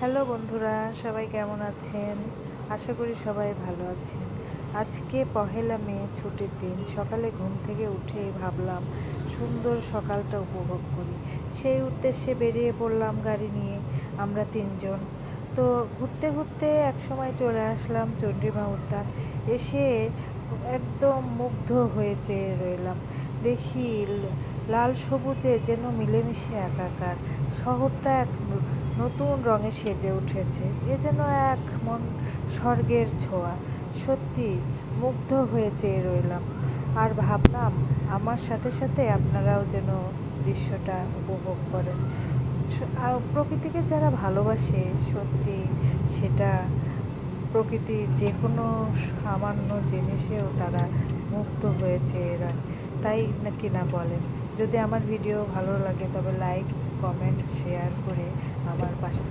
Hello বন্ধুরা, সবাই কেমন আছেন? আশা করি সবাই ভালো আছেন। আজকে পহেলা মে, ছুটির দিন। সকালে ঘুম থেকে উঠেই ভাবলাম সুন্দর সকালটা উপভোগ করি। সেই উদ্দেশ্যে বেরিয়ে পড়লাম গাড়ি নিয়ে, আমরা তিনজন। তো ঘুরতে ঘুরতে একসময় চলে আসলাম চন্দ্রিমা উদ্যান। এসে একদম মুগ্ধ হয়ে চেয়ে রইলাম। দেখি লাল সবুজে যেন মিলেমিশে একাকার। শহরটা এক নতুন রঙে সেজে উঠেছে। এ যেন এক মন স্বর্গের ছোঁয়া। সত্যি মুগ্ধ হয়ে চেয়ে রইলাম, আর ভাবলাম আমার সাথে সাথে আপনারাও যেন দৃশ্যটা উপভোগ করেন। প্রকৃতিকে যারা ভালোবাসে, সত্যি সেটা প্রকৃতির যে কোনো সামান্য জিনিসেও তারা মুগ্ধ হয়ে চেয়ে রয়। তাই নাকি না বলেন? যদি আমার ভিডিও ভালো লাগে তবে লাইক, কমেন্ট, শেয়ার করে আমার পাশে